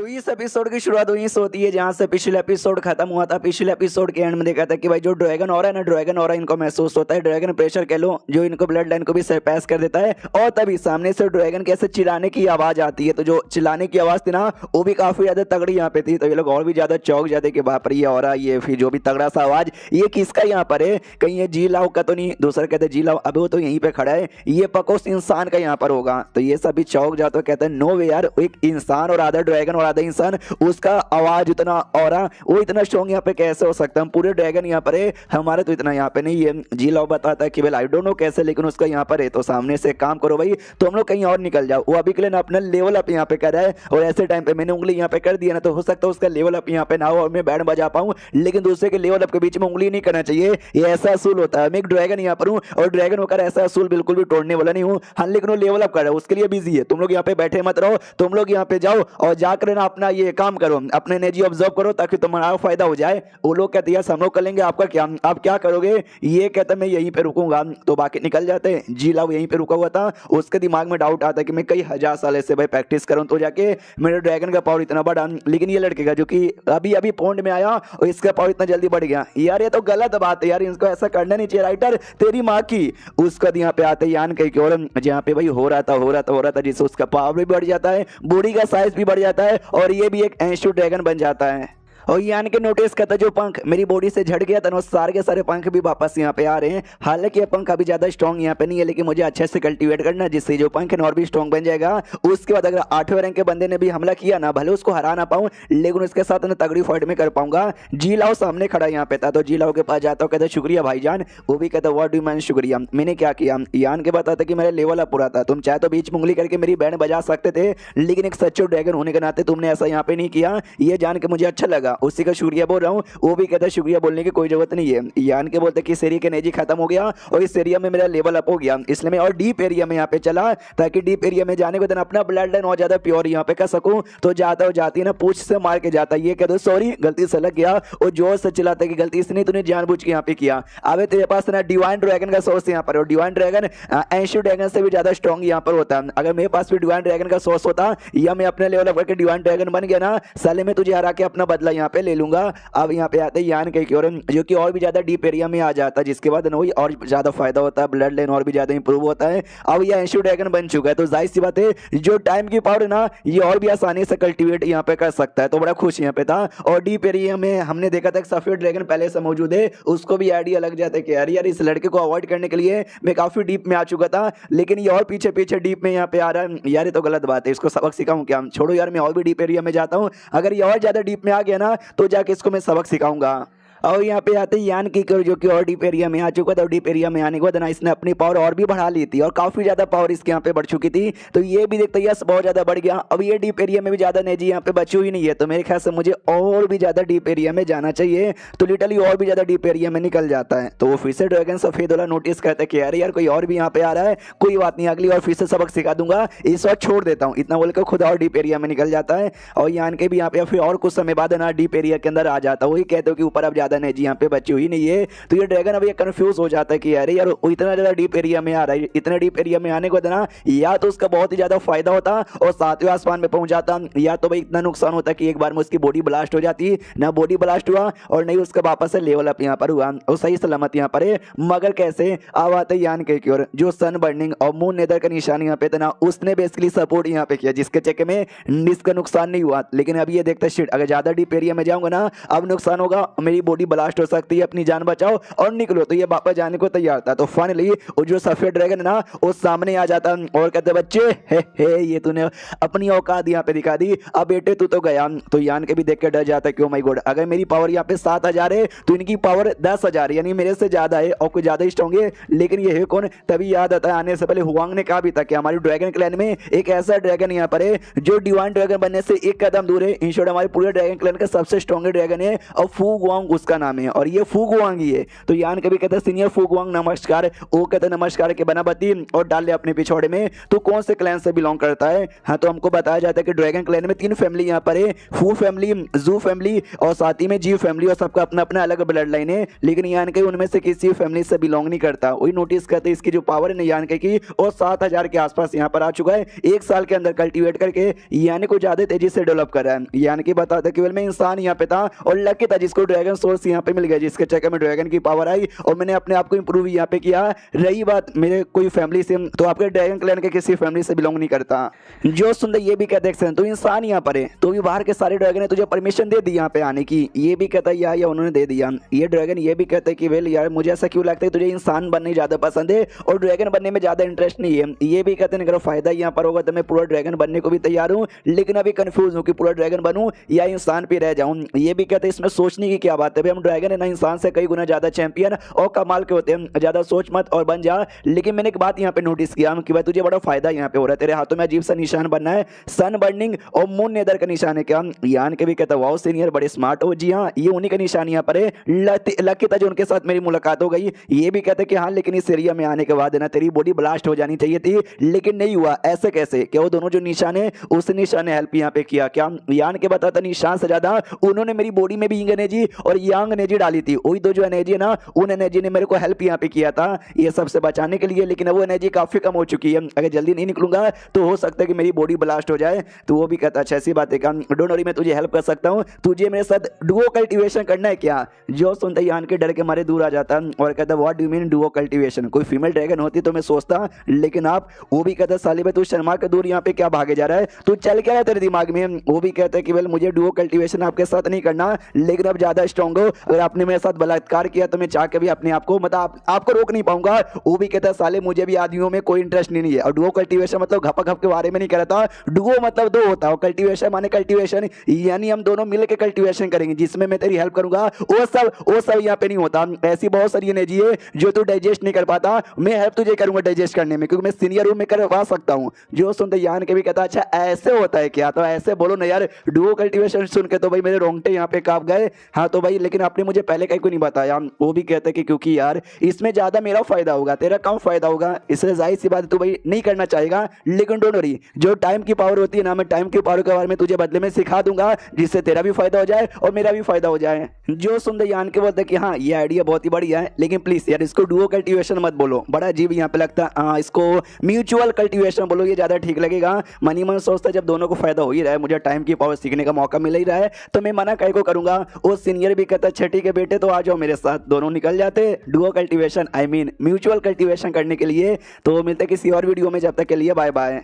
तो इस एपिसोड की शुरुआत वहीं से होती है जहां से पिछले एपिसोड खत्म हुआ था। पिछले एपिसोड के एंड में देखा था कि भाई जो ड्रैगन ऑरा है ना, ड्रैगन ऑरा इनको महसूस होता है, ड्रैगन प्रेशर कह लो, जो इनको ब्लड लाइन को भी सरपास कर देता है। और तभी सामने से ड्रैगन कैसे चिल्लाने की आवाज आती है। तो जो चिल्लाने की आवाज थी ना, वो भी काफी ज्यादा तगड़ी यहाँ पे थी। तो ये लोग और भी ज्यादा चौंक जाते कि बाप रे ये ऑरा, ये फिर जो भी तगड़ा सा आवाज, ये किसका यहाँ पर है, कहीं ये जी लाओ का तो नहीं। दूसरा कहते जी लाओ, अभी वो तो यहीं पे खड़ा है, ये पक्का उस इंसान का यहाँ पर होगा। तो ये सभी चौंक जाते हो, कहते हैं नो वे यार, एक इंसान और आधा ड्रैगन और आधा इंसान, उसका आवाज इतना ऑरा, वो इतना स्ट्रॉन्ग यहाँ पे कैसे हो सकता है। हम पूरे ड्रैगन यहाँ पर है, हमारे तो इतना यहाँ पे नहीं है। जी लाओ बताता है कि भाई आई डोंट नो कैसे, लेकिन उसका यहाँ पर है। तो सामने से काम करो भाई, तो हम लोग कहीं और निकल जाओ। वो अभी के लिए ना अपना लेवल अप यहाँ पे कर रहा है, और ऐसे टाइम पे मैंने उंगली यहाँ पे कर दिया ना, तो हो सकता है उसका लेवल अप यहाँ पे ना हो और मैं बैंड बजा पाऊँ, लेकिन दूसरे के लेवल अप के बीच में उंगली नहीं करना चाहिए। ये ऐसा असूल होता है। मैं एक ड्रैगन यहाँ पर हूँ, और ड्रैगन होकर ऐसा असूल बिल्कुल भी तोड़ने वाला नहीं हूँ। हाँ, लेकिन वो लेवल अप कर रहा है, उसके लिए बिजी है। तुम लोग यहाँ पे बैठे मत रहो, तुम लोग यहाँ पे जाओ और जाकर ना अपना ये काम करो, अपने एनर्जी ऑब्जर्व करो, ताकि तुम्हारा फायदा हो जाए। वो लोग कहते हैं हम लोग कर लेंगे, आपका क्या, आप क्या करोगे। ये कहता मैं यहीं पे रुकूंगा, तो बाकी निकल जाते हैं। जी लाओ यहीं पे रुका हुआ था, उसके दिमाग में डाउट आता है कि मैं कई हजार साल से भाई प्रैक्टिस करूं तो जाके मेरे ड्रैगन का पावर इतना बढ़ा, लेकिन ये लड़के का जो कि अभी अभी पॉइंट में आया और इसका पावर इतना जल्दी बढ़ गया। यार ये तो गलत बात है यार, इनको ऐसा करना नहीं चाहिए। राइटर तेरी माँ की, उसका यहाँ पे आते यान कहीं और जहाँ पे भाई हो रहा था जिससे उसका पावर भी बढ़ जाता है, बॉडी का साइज भी बढ़ जाता है, और ये भी एक एंशियो ड्रैगन बन जाता है। और यान के नोटिस करता जो पंख मेरी बॉडी से झड़ गया था ना, सारे के सारे पंख भी वापस यहाँ पे आ रहे हैं। हालांकि ये पंख अभी ज्यादा स्ट्रॉन्ग यहाँ पे नहीं है, लेकिन मुझे अच्छे से कल्टीवेट करना, जिससे जो पंख है और भी स्ट्रॉन्ग बन जाएगा। उसके बाद अगर 8वें रैंक के बंदे ने भी हमला किया ना, भले उसको हरा ना पाऊं, लेकिन उसके साथ ना तगड़ी फाइट में कर पाऊंगा। जी लाओ सामने खड़ा यहाँ पे था, तो जी लाओ के पास जाता हूँ, कहता शुक्रिया भाईजान। वो भी कहता व्हाट डू मैन, शुक्रिया मैंने क्या किया। यान के बताता कि मेरा लेवल अप पूरा था, तुम चाहे तो बीच में उंगली करके मेरी बैंड बजा सकते थे, लेकिन एक सच्चे ड्रैगन होने के नाते तुमने ऐसा यहाँ पे नहीं किया। ये जान के मुझे अच्छा लगा, उसी का शुक्रिया बोल रहा हूँ। वो भी कहता है शुक्रिया बोलने की कोई जरूरत नहीं है। यान के बोलते कि इस एरिया के एनर्जी खत्म हो गया और इस एरिया में मेरा लेवल अप हो गया, इसलिए मैं और डीप एरिया में यहाँ पे चला, ताकि डीप एरिया में जाने को दिन अपना ब्लड लाइन और ज्यादा प्योर यहाँ पे कर सकूं। तो जाता हो जाती है ना, पूछ से मार के जाता है। ये कह दो सॉरी गलती से लग गया, और जोर से चिल्लाता है कि गलती से नहीं, तूने जानबूझ के यहाँ पे किया। अबे तेरे पास ना डिवाइन ड्रैगन का सोर्स यहाँ पर, और डिवाइन ड्रैगन एंशियो ड्रैगन से भी ज्यादा स्ट्रॉन्ग यहाँ पर होता है। अगर मेरे पास भी डिवाइन ड्रैगन का सोर्स होता, या मैं अपने लेवल अप करके डिवाइन ड्रैगन बन गया ना, साले में तुझे हरा के अपना बदला यहाँ पे ले लूंगा। अब यहाँ पे आते यान के और जो कि और भी ज्यादा डीप एरिया में आ जाता है, जिसके बाद ना वही और ज्यादा फायदा होता है, ब्लड लाइन और भी ज्यादा इंप्रूव होता है। अब ये एंशियो ड्रैगन बन चुका है, तो जाहिर सी बात है जो टाइम की पावर है ना, ये और भी आसानी से कल्टीवेट यहाँ पे कर सकता है। तो बड़ा खुश यहाँ पे था। और डीप एरिया में हमने देखा था एक सफेद ड्रैगन पहले से मौजूद है, उसको भी आइडिया लग जाता है कि यार इस लड़के को अवॉइड करने के लिए मैं काफी डीप में आ चुका था, लेकिन ये और पीछे पीछे डीप में यहाँ पे आ रहा है। यार ये तो गलत बात है, इसको सबक सिखाऊं क्या। छोड़ो यार, मैं और भी डीप एरिया में जाता हूँ, अगर ये और ज्यादा डीप में आ गया ना, तो जाके इसको मैं सबक सिखाऊंगा। और यहाँ पे आते यान की जो कि और डीप एरिया में आ चुका था, और डीप एरिया में आने के बाद ना इसने अपनी पावर और भी बढ़ा ली थी, और काफी ज्यादा पावर इसके यहाँ पे बढ़ चुकी थी। तो ये भी देखते यस बहुत ज्यादा बढ़ गया। अब ये डीप एरिया में भी ज्यादा एनर्जी यहाँ पे बची हुई नहीं है, तो मेरे ख्याल से मुझे और भी ज्यादा डीप एरिया में जाना चाहिए। तो लिटरली और भी ज्यादा डीप एरिया में निकल जाता है। तो वो फिर से ड्रैगन सफेद वाला नोटिस करता है कि अरे यार कोई और भी यहाँ पे आ रहा है, कोई बात नहीं, अगली और फिर से सबक सिखा दूंगा, इस बार छोड़ देता हूँ, इतना बोलकर खुद और डीप एरिया में निकल जाता है। और यान के भी यहाँ पे फिर और कुछ समय बाद ना डीप एरिया के अंदर आ जाता है। वही कहते हो कि ऊपर अब ज्यादा एनर्जी यहाँ पे बची हुई नहीं है। तो ये ड्रैगन अब ये कंफ्यूज हो जाता है कि अरे यार वो इतना ज्यादा डीप एरिया में आ रहा है, इतना डीप एरिया में आने को ना, या तो उसका बहुत ही ज्यादा फायदा होता और 7वें आसमान में पहुंच जाता, या तो भाई इतना नुकसान होता कि एक बार में उसकी बॉडी ब्लास्ट हो जाती। ना बॉडी ब्लास्ट हुआ और नहीं उसका वापस से लेवल अप यहाँ पर हुआ, और सही सलामत यहाँ पर है। मगर कैसे अब आते यान के और जो सन बर्निंग और मून नेदर का निशान यहाँ पे था ना, उसने बेसिकली सपोर्ट यहाँ पे किया, जिसके चक्कर में इसका नुकसान नहीं हुआ। लेकिन अब ये देखता शिट, अगर ज्यादा डीप एरिया में जाऊंगा ना, अब नुकसान होगा, मेरी बॉडी ब्लास्ट हो सकती है, अपनी जान बचाओ और निकलो। तो ये वापस जाने को तैयार था। तो फाइनली वो जो सफेद ड्रैगन है ना, वो सामने आ जाता और कहते बच्चे हे ये तूने अपनी औकात यहाँ पे दिखा दी, अब बेटे तू तो गया। तो यान के भी देख के डर जाता है कि ओ माय गॉड, अगर मेरी पावर यहाँ पे 7000 है, तो इनकी पावर 10,000 यानी मेरे से ज्यादा है, और कुछ ज्यादा स्ट्रॉन्ग है। लेकिन ये है कौन, तभी याद आता है आने से पहले हुआंग ने कहा भी था कि हमारी ड्रैगन क्लैन में एक ऐसा ड्रैगन यहाँ पर है जो डिवाइन ड्रैगन बनने से एक कदम दूर है। इन शॉर्ट हमारे पूरे ड्रैगन क्लैन का सबसे स्ट्रॉन्ग ड्रैगन है, और फू गुआंग उसका उसका नाम है और ये फू गुआंग ही है। तो यान कभी कहता है सीनियर फू गुआंग नमस्कार, वो कहता है नमस्कार के बनाबती और डाल ले अपने पिछौड़े में तो कौन से क्लैन से बिलोंग करता है। हाँ, तो हमको बताया जाता है कि ड्रैगन क्लैन में 3 फैमिली यहाँ पर है, फू फैमिली, जू फैमिली और साथ ही में जी फैमिली, और सबका अपना अपना अलग ब्लड लाइन है, लेकिन यान के उनमें से किसी फैमिली से बिलोंग नहीं करता। वही नोटिस करते हैं इसकी जो पावर है यान के की और 7000 के आसपास यहाँ पर आ चुका है, 1 साल के अंदर कल्टीवेट करके यानी को ज्यादा तेजी से डेवलप कर रहा है। यानी कि बता था केवल मैं इंसान यहाँ पे था और लकी था जिसको ड्रैगन सोर्स यहाँ पे मिल गया, जिसके चक्कर में ड्रैगन की पावर आई और मैंने अपने आप को इंप्रूव यहाँ पे किया। रही बात मेरे कोई फैमिली से, तो आपके ड्रैगन क्लैन के किसी फैमिली से बिलोंग नहीं करता। जो सुंदर ये भी कहते हैं तो इंसान यहाँ पर है, तो भी बाहर के सारे ड्रैगन ने तुझे परमिशन दे दी यहाँ पे आने की, ये भी कहता है या उन्होंने दे दिया। ये ड्रैगन ये भी कहते हैं कि वेल यार मुझे ऐसा क्यों लगता है तुझे इंसान बनने ज्यादा पसंद है और ड्रैगन बनने में ज्यादा इंटरेस्ट नहीं है। ये भी कहते हैं अगर फायदा यहाँ पर होगा तो मैं पूरा ड्रैगन बनने को भी तैयार हूँ, लेकिन अभी कंफ्यूज हूँ कि पूरा ड्रैगन बनूं या इंसान पे रह जाऊं। ये भी कहते हैं इसमें सोचने की क्या बात है, भाई हम ड्रैगन है ना इंसान से कई गुना ज्यादा चैंपियन और कमाल के होते हैं, ज्यादा सोच मत और बन जा। लेकिन मैंने एक बात यहाँ पे नोटिस किया कि भाई तुझे बड़ा फायदा यहाँ पे हो रहा है, तेरे हाथों में अजीब सा निशान बनना है, सन बर्निंग और मून नेदर का निशान है क्या। यान के भी कहता वाओ सीनियर बड़े स्मार्ट हो। जी हाँ, ये उन्हीं का निशान यहाँ पर है। लकी था जो उनके साथ मेरी मुलाकात हो गई। ये भी कहते कि हाँ लेकिन इस एरिया में आने के बाद ना तेरी बॉडी ब्लास्ट हो जानी चाहिए थी, लेकिन नहीं हुआ। ऐसे कैसे, क्या वो दोनों जो निशान है उस निशान ने हेल्प यहाँ पे किया क्या। यान के बताता निशान से ज्यादा उन्होंने मेरी बॉडी में भी यंग एनर्जी और यांग एनर्जी डाली थी, वही दो जो एनर्जी है ना उन एनर्जी ने मेरे को हेल्प यहाँ पे किया था ये सबसे बचाने के लिए, लेकिन वो एनर्जी काफी कम हो चुकी है। अगर जल्दी नहीं निकलूंगा तो हो सकता है कि मेरी बॉडी ब्लास्ट हो जाए। तो वो भी कहता अच्छा ऐसी बात है काम, डोंट वरी मैं तुझे हेल्प कर सकता हूँ, तुझे मेरे साथ डुओ कल्टीवेशन करना है क्या। जो सुनता यान के डर के मारे दूर आ जाता और कहता what do you mean Duo cultivation, कोई फीमेल ड्रैगन होती तो मैं सोचता, लेकिन आप। वो भी कहता साली भाई तू शर्मा के दूर यहाँ पे क्या भागे जा रहा है, तू चल क्या रहा है तेरे दिमाग में। वो भी कहता है कि वेल मुझे डुओ कल्टीवेशन आपके साथ नहीं करना, लेकिन अब ज्यादा स्ट्रॉन्ग हो, अगर आपने मेरे साथ बलात्कार किया तो मैं चाह के भी अपने आप को मतलब आपको रोक नहीं पाऊंगा। वो भी कहता है साले मुझे भी आदमियों में कोई इंटरेस्ट नहीं है, और डुओ कल्टीवेशन मतलब घपा घप के बारे में नहीं करता, डुओ मतलब दो होता है, कल्टीवेशन माने कल्टीवेशन यानी हम दोनों मिलकर कल्टीवेशन करेंगे जिसमें मैं तेरी हेल्प करूंगा। वो सब यहाँ पे नहीं होता। ऐसी बहुत सारी एनर्जी है जो तू डाइजेस्ट नहीं कर पाता, मैं हेल्प तुझे करूंगा डाइजेस्ट करने में, क्योंकि मैं सीनियर हूं, मैं करवा सकता हूं। जो सुनते यान के भी कहता अच्छा ऐसे होता है क्या, तो ऐसे बोलो ना यार। डुओ कल्टीवेशन सुन के तो भाई मेरे रोंगटे यहाँ पे कांप गए। हाँ तो भाई लेकिन आपने मुझे पहले कहीं को नहीं बताया। वो भी कहते कि क्योंकि यार इसमें ज्यादा मेरा फायदा होगा, तेरा कम फायदा होगा, इसलिए जाहिर सी बात तू भाई नहीं करना चाहेगा। लेकिन डोंट वरी, जो टाइम की पावर होती है ना, मैं टाइम की पावर के बारे में तुझे बदले में सिखा दूंगा, जिससे तेरा भी फायदा हो जाए और मेरा भी फायदा हो जाए। जो सुनते यान के बोलते कि हाँ ये आइडिया बहुत ही बढ़िया है, लेकिन प्लीज यार इसको डुओ कल्टीवेशन मत बोलो, बड़ा अजीब यहाँ पे लगता है। इसको म्यूचुअल कल्टीवेशन बोलो, ये ज्यादा ठीक लगेगा। मनी मन सोचता जब दोनों को फायदा हो ही रहा है, मुझे टाइम की पावर सीखने का मौका मिल ही रहा है, तो मैं मना काहे को करूंगा। वो सीनियर भी कहता छठी के बेटे तो आ जाओ मेरे साथ, दोनों निकल जाते Duo cultivation I mean mutual cultivation करने के लिए। तो मिलते किसी और वीडियो में, जब तक के लिए बाय बाय।